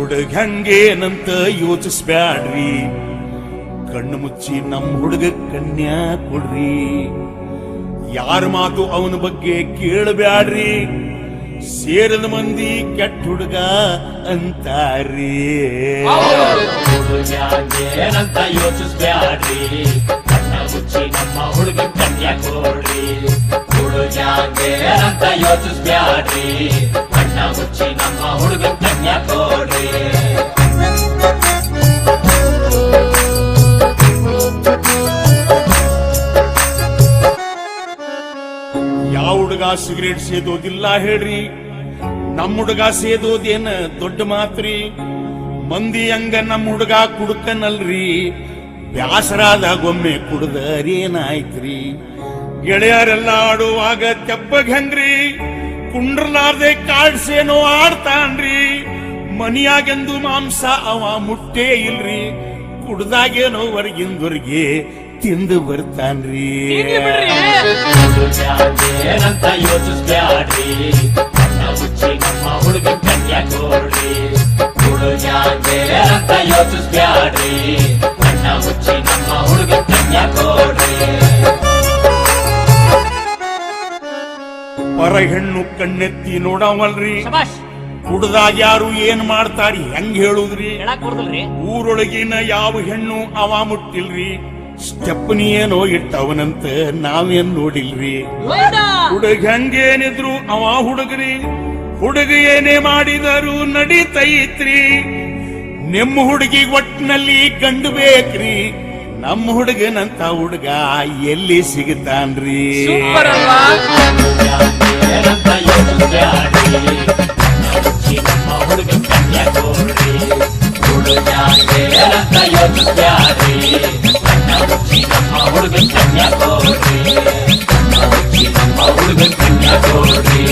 ಹುಡುಗ ಹಂಗೇನಂತ ಯೋಚಿಸ್ಬ್ಯಾಡ್ರಿ, ಕಣ್ಣು ಮುಚ್ಚಿ ನಮ್ಮ ಹುಡುಗ ಕನ್ಯಾ ಕೊಡ್ರಿ. ಯಾರ ಮಾತು ಅವನ ಬಗ್ಗೆ ಕೇಳಬ್ಯಾಡ್ರಿ, ಸೇರದ ಮಂದಿ ಕೆಟ್ಟ ಹುಡುಗ ಅಂತಾರಿ. ಏನಂತ ಯೋಚಿಸ್ಬ್ಯಾಡ್ರಿ, ಕಣ್ಣ ಮುಚ್ಚಿ ನಮ್ಮ ಹುಡುಗ ಕನ್ಯಾ ಕೊಡ್ರಿ. ಹುಡುಗ್ಯಾಂಗೇನಂತ ಯೋಚಿಸ್ಬ್ಯಾಡ್ರಿ, ಕಣ್ಣ ಮುಚ್ಚಿ ನಮ್ಮ ಹುಡುಗ ಕನ್ಯಾ ಕೊಡ್ರಿ. ಯಾವ ಹುಡುಗ ಸಿಗರೇಟ್ ಸೇದೋದಿಲ್ಲ ಹೇಳ್ರಿ, ನಮ್ಮ ಹುಡುಗ ಸೇದೋದೇನ ದೊಡ್ಡ ಮಾತ್ರಿ. ಮಂದಿ ಹಂಗ ನಮ್ಮ ಹುಡುಗ ಕುಡುಕನಲ್ರಿ, ಬ್ಯಾಸರಾದಾಗೊಮ್ಮೆ ಕುಡ್ದರೇನಾಯ್ತ್ರಿ. ಗೆಳೆಯರೆಲ್ಲ ಆಡುವಾಗ ತೆಪ್ಪಗ್ ಹೆಂಗ್ರಿ, ಕುಂಡ್ರಲಾರ್ದೆ ಕಾಡ್ಸೇನೋ ಆಡ್ತಾನ್ರಿ. ಮನಿಯಾಗೆಂದು ಮಾಂಸ ಅವ ಮುಟ್ಟೇ ಇಲ್ರಿ, ಕುಡ್ದಾಗೇನೋ ಹೊರಗಿಂದವರ್ಗೆ ತಿಂದು ಬರ್ತಾನ್ರಿ. ಏನಂತ ಯೋಚಿಸ್ಬ್ಯಾಡ್ರಿ, ಕಣ್ಣ ಮುಚ್ಚಿ ನಮ್ಮ ಹುಡುಗ ಕನ್ಯಾ ಕೊಡ್ರಿ. ಹುಡುಗ್ಯಾಂಗೇನಂತ ಯೋಚಿಸ್ಬ್ಯಾಡ್ರಿ, ಕಣ್ಣ ಮುಚ್ಚಿ ನಮ್ಮ ಹುಡುಗ ಕನ್ಯಾ ಕೊಡ್ರಿ. ಪರ ಹೆಣ್ಣು ಕಣ್ಣೆತ್ತಿ ನೋಡವಲ್ರಿ, ಕುಡ್ದಾಗ ಯಾರು ಏನ್ ಮಾಡ್ತಾರಿ ಹೆಂಗ್ ಹೇಳುದ್ರಿ. ಊರೊಳಗಿನ ಯಾವ ಹೆಣ್ಣು ಅವ ಮುಟ್ಟಿಲ್ರಿ, ಸ್ಟೆಪ್ನಿ ಏನೋ ಇಟ್ಟವನಂತ ನಾವೇನ್ ನೋಡಿಲ್ರಿ. ಹುಡುಗ ಹಂಗೇನಿದ್ರು ಅವ ಹುಡುಗ್ರಿ, ಹುಡುಗ ಏನೇ ಮಾಡಿದರು ನಡೀತೈತ್ರಿ. ನಿಮ್ಮ ಹುಡುಗಿ ಒಟ್ಟಿನಲ್ಲಿ ಗಂಡು ಬೇಕ್ರಿ, ನಮ್ಮ ಹುಡುಗನಂತ ಹುಡುಗ ಎಲ್ಲಿ ಸಿಗುತ್ತಾನ್ರಿ. ಏನಂತ ಯೋಚಿಸ್ಬ್ಯಾಡ್ರಿ, ಕಣ್ಣ ಮುಚ್ಚಿ ನಮ್ಮ ಹುಡುಗ ಕನ್ಯಾ ಕೊಡ್ರಿ. ಹುಡುಗ್ಯಾಂಗೇನಂತ ಯೋಚಿಸ್ಬ್ಯಾಡ್ರಿ, ಕಣ್ಣ ಮುಚ್ಚಿ ನಮ್ಮ ಹುಡುಗ ಕನ್ಯಾ ಕೊಡ್ರಿ. ಕಣ್ಣ ಮುಚ್ಚಿ ನಮ್ಮ ಹುಡುಗ ಕನ್ಯಾ ಕೊಡ್ರಿ.